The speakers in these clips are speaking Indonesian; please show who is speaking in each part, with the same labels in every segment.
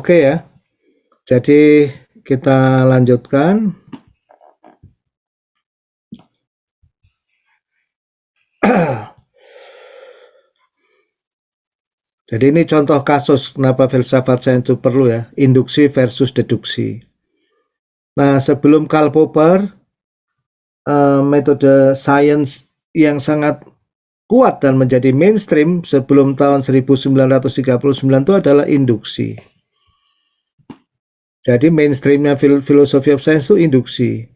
Speaker 1: Oke ya. Jadi kita lanjutkan. Jadi ini contoh kasus kenapa filsafat sains itu perlu ya, induksi versus deduksi. Nah, sebelum Karl Popper, metode sains yang sangat kuat dan menjadi mainstream sebelum tahun 1939 itu adalah induksi. Jadi mainstreamnya filosofi of science itu induksi.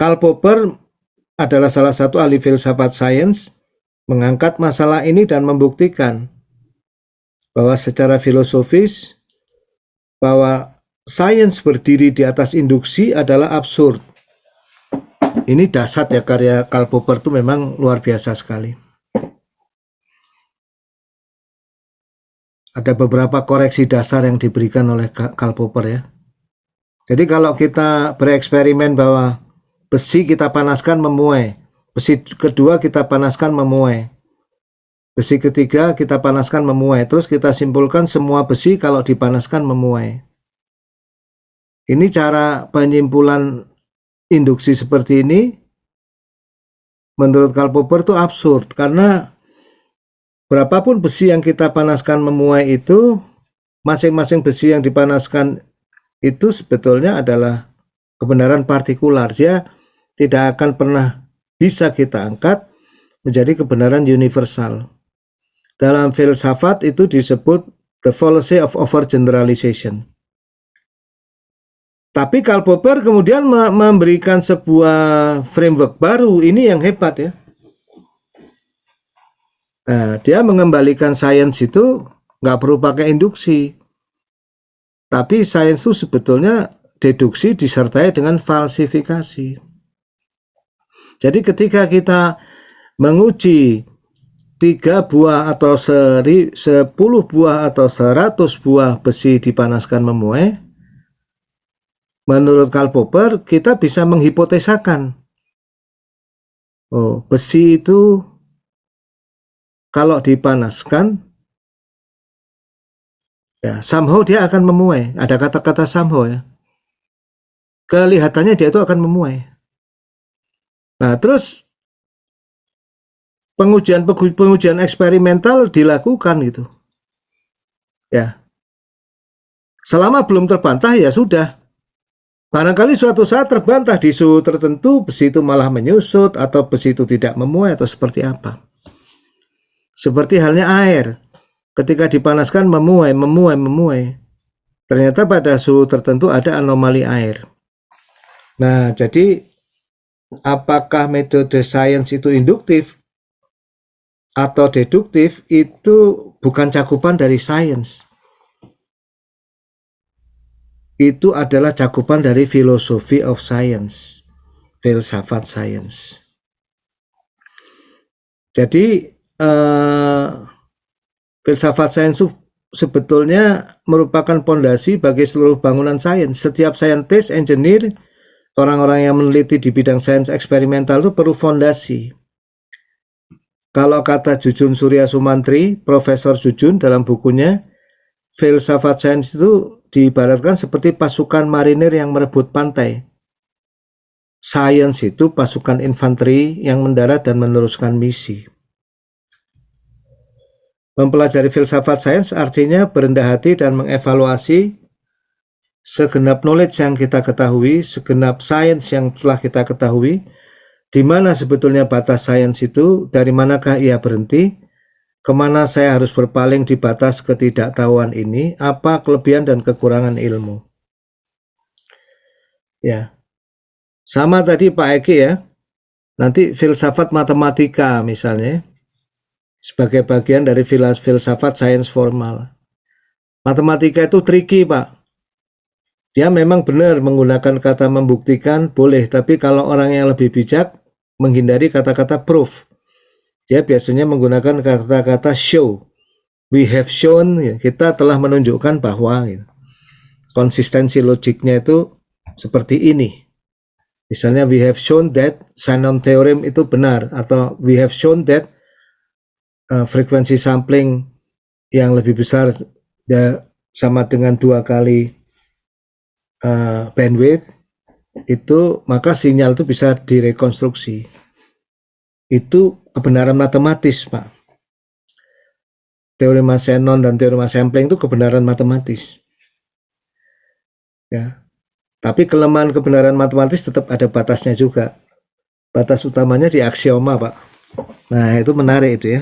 Speaker 1: Karl Popper adalah salah satu ahli filsafat sains, mengangkat masalah ini dan membuktikan bahwa secara filosofis bahwa sains berdiri di atas induksi adalah absurd. Ini dasar ya, karya Karl Popper itu memang luar biasa sekali. Ada beberapa koreksi dasar yang diberikan oleh Karl Popper ya. Jadi kalau kita bereksperimen bahwa besi kita panaskan memuai, besi kedua kita panaskan memuai, besi ketiga kita panaskan memuai, terus kita simpulkan semua besi kalau dipanaskan memuai. Ini cara penyimpulan induksi seperti ini menurut Karl Popper itu absurd, karena berapapun besi yang kita panaskan memuai itu, masing-masing besi yang dipanaskan itu sebetulnya adalah kebenaran partikular. Dia tidak akan pernah bisa kita angkat menjadi kebenaran universal. Dalam filsafat itu disebut the fallacy of overgeneralization. Tapi Karl Popper kemudian memberikan sebuah framework baru, ini yang hebat ya. Nah, dia mengembalikan sains itu nggak perlu pakai induksi. Tapi sains itu sebetulnya deduksi disertai dengan falsifikasi. Jadi ketika kita menguji 3 buah atau 10 buah atau 100 buah besi dipanaskan memuai, menurut Karl Popper kita bisa menghipotesakan, oh, besi itu kalau dipanaskan ya somehow dia akan memuai. Ada kata-kata somehow ya. Kelihatannya dia itu akan memuai. Nah, terus pengujian eksperimental dilakukan gitu. Ya. Selama belum terbantah ya sudah. Barangkali suatu saat terbantah di suhu tertentu, besi itu malah menyusut atau besi itu tidak memuai atau seperti apa. Seperti halnya air. Ketika dipanaskan memuai. Ternyata pada suhu tertentu ada anomali air. Nah, jadi apakah metode sains itu induktif atau deduktif itu bukan cakupan dari sains. Itu adalah cakupan dari philosophy of science, filsafat sains. Jadi filsafat sains itu sebetulnya merupakan pondasi bagi seluruh bangunan sains. Setiap saintis, engineer, orang-orang yang meneliti di bidang sains eksperimental itu perlu fondasi. Kalau kata Jujun Surya Sumantri, Profesor Jujun dalam bukunya, filsafat sains itu diibaratkan seperti pasukan marinir yang merebut pantai. Sains itu pasukan infanteri yang mendarat dan meneruskan misi. Mempelajari filsafat sains artinya berendah hati dan mengevaluasi segenap knowledge yang kita ketahui, segenap sains yang telah kita ketahui, di mana sebetulnya batas sains itu, dari manakah ia berhenti, kemana saya harus berpaling di batas ketidaktahuan ini, apa kelebihan dan kekurangan ilmu. Ya, sama tadi Pak Eki ya, nanti filsafat matematika misalnya, sebagai bagian dari filsafat sains formal. Matematika itu tricky Pak. Dia memang benar menggunakan kata membuktikan, boleh, tapi kalau orang yang lebih bijak, menghindari kata-kata proof. Dia biasanya menggunakan kata-kata show. We have shown, ya, kita telah menunjukkan bahwa gitu. Konsistensi logiknya itu seperti ini. Misalnya we have shown that Shannon theorem itu benar, atau we have shown that frequency sampling yang lebih besar sama dengan 2 kali bandwidth itu, maka sinyal itu bisa direkonstruksi. Itu kebenaran matematis, Pak. Teorema Shannon dan teorema sampling itu kebenaran matematis. Ya. Tapi kelemahan kebenaran matematis tetap ada batasnya juga. Batas utamanya di aksioma, Pak. Nah, itu menarik itu ya.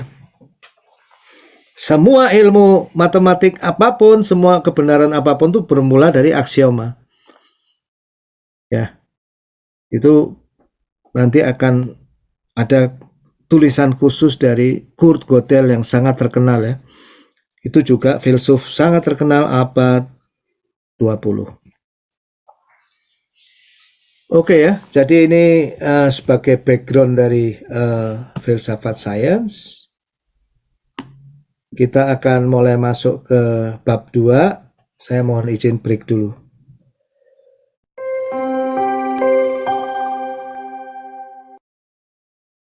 Speaker 1: Semua ilmu matematik apapun, semua kebenaran apapun itu bermula dari aksioma. Ya. Itu nanti akan ada tulisan khusus dari Kurt Gödel yang sangat terkenal ya. Itu juga filsuf sangat terkenal abad 20. Oke ya, jadi ini sebagai background dari filsafat sains. Kita akan mulai masuk ke bab 2. Saya mohon izin break dulu.